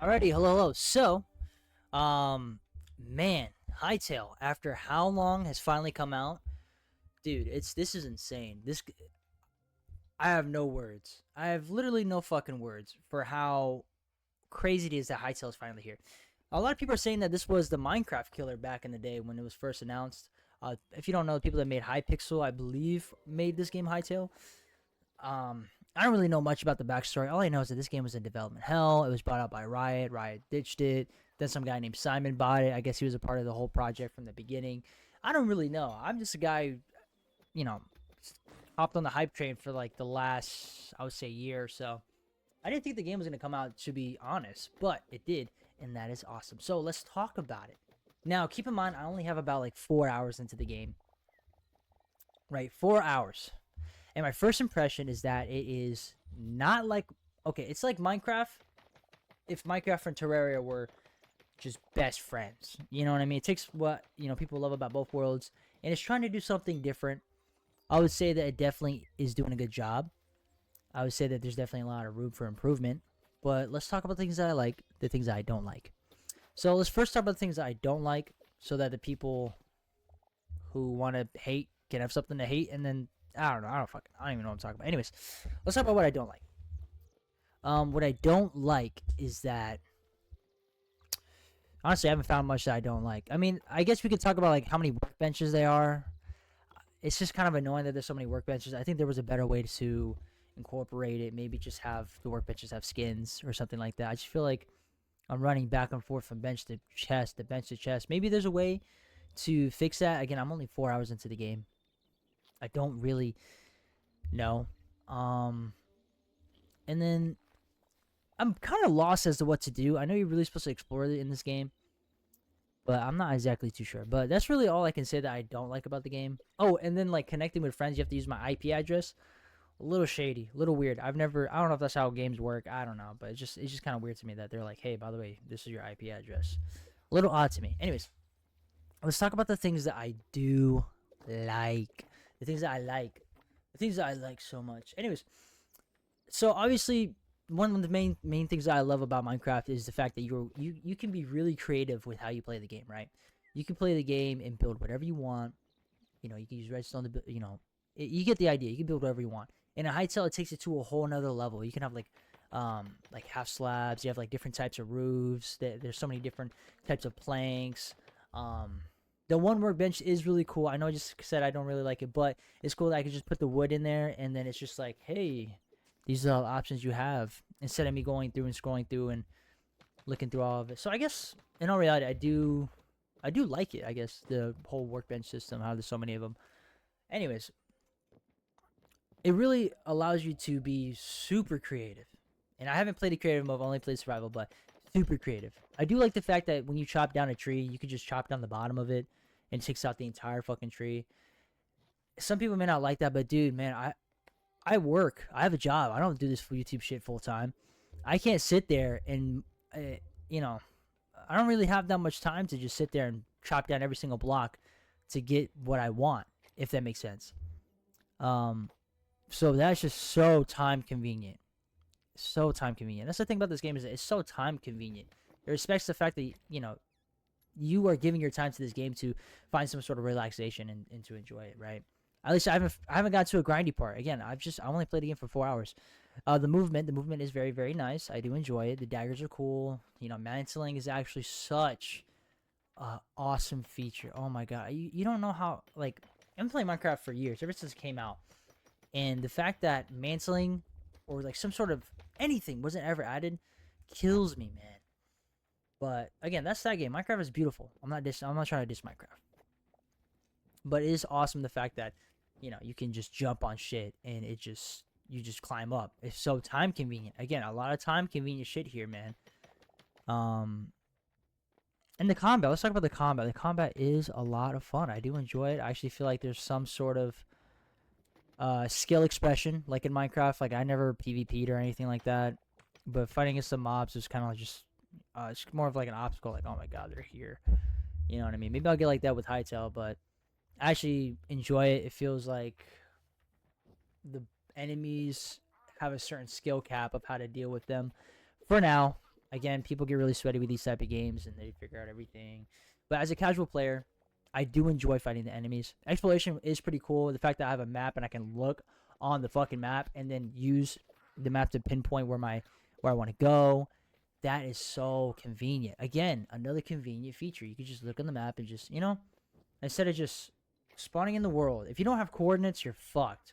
Alrighty, hello. So, man, Hightail, after how long has finally come out, dude? This is insane. I have no words. I have literally no fucking words for how crazy it is that Hightail is finally here. A lot of people are saying that this was the Minecraft killer back in the day when it was first announced. If you don't know, the people that made Hypixel, I believe, made this game Hightail. I don't really know much about the backstory. All I know is that this game was in development hell. It was bought out by Riot. Riot ditched it. Then some guy named Simon bought it. I guess he was a part of the whole project from the beginning. I don't really know. I'm just a guy, who, you know, hopped on the hype train for like the last, I would say, year or so. I didn't think the game was going to come out, to be honest, but it did, and that is awesome. So let's talk about it. Now, keep in mind, I only have about like 4 hours into the game. Right, 4 hours. And my first impression is that it is not like, okay, it's like Minecraft if Minecraft and Terraria were just best friends. You know what I mean? It takes what, people love about both worlds and it's trying to do something different. I would say that it definitely is doing a good job. I would say that there's definitely a lot of room for improvement. But let's talk about things that I like, the things that I don't like. So let's first talk about the things that I don't like so that the people who want to hate can have something to hate, and then I don't know. I don't even know what I'm talking about. Anyways, let's talk about what I don't like. What I don't like is that honestly, I haven't found much that I don't like. I mean, I guess we could talk about like how many workbenches there are. It's just kind of annoying that there's so many workbenches. I think there was a better way to incorporate it. Maybe just have the workbenches have skins or something like that. I just feel like I'm running back and forth from bench to chest to bench to chest. Maybe there's a way to fix that. Again, I'm only 4 hours into the game. I don't really know. And then I'm kind of lost as to what to do. I know you're really supposed to explore it in this game, but I'm not exactly too sure. But that's really all I can say that I don't like about the game. Oh, and then like connecting with friends, you have to use my IP address. A little shady, a little weird. I don't know if that's how games work. I don't know, but it's just kind of weird to me that they're like, hey, by the way, this is your IP address. A little odd to me. Anyways, let's talk about the things that I do like. The things that I like. The things that I like so much. Anyways, so obviously one of the main things that I love about Minecraft is the fact that you can be really creative with how you play the game, right? You can play the game and build whatever you want. You can use redstone to build, you get the idea. You can build whatever you want. In a Hytale, it takes it to a whole nother level. You can have like half slabs. You have like different types of roofs. There's so many different types of planks. The one workbench is really cool. I know I just said I don't really like it, but it's cool that I can just put the wood in there, and then it's just like, hey, these are all the options you have instead of me going through and scrolling through and looking through all of it. So I guess in all reality, I do like it. I guess the whole workbench system, how there's so many of them. Anyways, it really allows you to be super creative. And I haven't played a creative mode, I've only played survival, but super creative. I do like the fact that when you chop down a tree, you could just chop down the bottom of it and it takes out the entire fucking tree. Some people may not like that, but dude, man, I work. I have a job. I don't do this for YouTube shit full time. I can't sit there and, you know, I don't really have that much time to just sit there and chop down every single block to get what I want, if that makes sense. Um, so that's just so time convenient. So time convenient. That's the thing about this game is that it's so time convenient. It respects the fact that you are giving your time to this game to find some sort of relaxation and to enjoy it, right? At least I haven't got to a grindy part. Again, I only played the game for 4 hours. The movement is very very nice. I do enjoy it. The daggers are cool. Mantling is actually such a awesome feature. Oh my god, you don't know how like I've been playing Minecraft for years ever since it came out, and the fact that mantling or like some sort of anything wasn't ever added kills me, man. But again, that's that game. Minecraft is beautiful. I'm not trying to diss Minecraft. But it is awesome the fact that you can just jump on shit and you just climb up. It's so time convenient. Again, a lot of time convenient shit here, man. Um and the combat, let's talk about the combat. The combat is a lot of fun. I do enjoy it. I actually feel like there's some sort of skill expression like in Minecraft. Like I never PvP'd or anything like that. But fighting against the mobs is kind of just it's more of like an obstacle, like, oh my god, they're here. You know what I mean? Maybe I'll get like that with Hytale, but I actually enjoy it. It feels like the enemies have a certain skill cap of how to deal with them for now. Again, people get really sweaty with these type of games and they figure out everything. But as a casual player, I do enjoy fighting the enemies. Exploration is pretty cool. The fact that I have a map and I can look on the fucking map and then use the map to pinpoint where I want to go. That is so convenient. Again, another convenient feature. You can just look on the map and just, instead of just spawning in the world. If you don't have coordinates, you're fucked.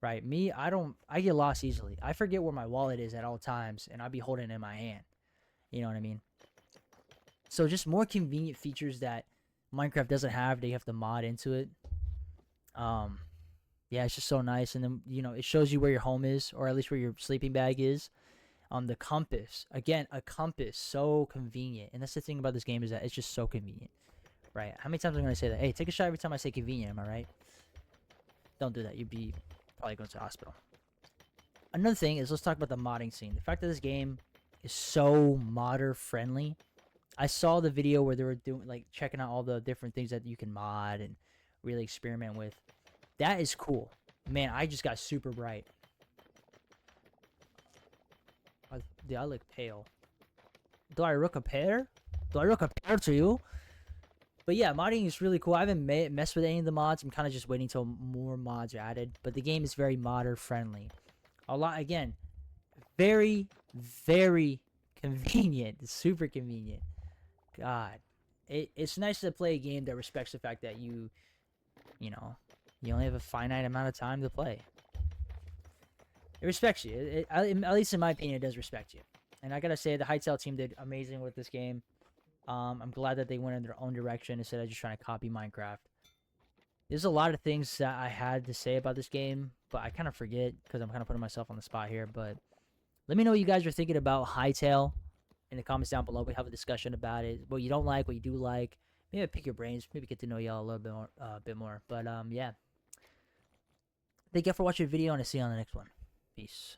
Right? Me, I get lost easily. I forget where my wallet is at all times and I'll be holding it in my hand. You know what I mean? So just more convenient features that Minecraft doesn't have. They have to mod into it. Yeah, it's just so nice. And then, it shows you where your home is, or at least where your sleeping bag is. The compass. Again, a compass. So convenient. And that's the thing about this game, is that it's just so convenient. Right? How many times am I going to say that? Hey, take a shot every time I say convenient. Am I right? Don't do that. You'd be probably going to the hospital. Another thing is, let's talk about the modding scene. The fact that this game is so modder friendly. I saw the video where they were doing, like, checking out all the different things that you can mod and really experiment with. That is cool. Man, I just got super bright. Dude, I look pale. Do I look a pear? Do I look a pear to you? But yeah, modding is really cool. I haven't messed with any of the mods. I'm kind of just waiting until more mods are added. But the game is very modder friendly. Again, very, very convenient. It's super convenient. God. It's nice to play a game that respects the fact that you only have a finite amount of time to play. It respects you. At least in my opinion, it does respect you. And I gotta say, the Hytale team did amazing with this game. I'm glad that they went in their own direction instead of just trying to copy Minecraft. There's a lot of things that I had to say about this game, but I kind of forget because I'm kind of putting myself on the spot here. But let me know what you guys are thinking about Hytale in the comments down below. We have a discussion about it. What you don't like, what you do like. Maybe pick your brains. Maybe get to know y'all a little bit more. But yeah. Thank you for watching the video, and I'll see you on the next one. Peace.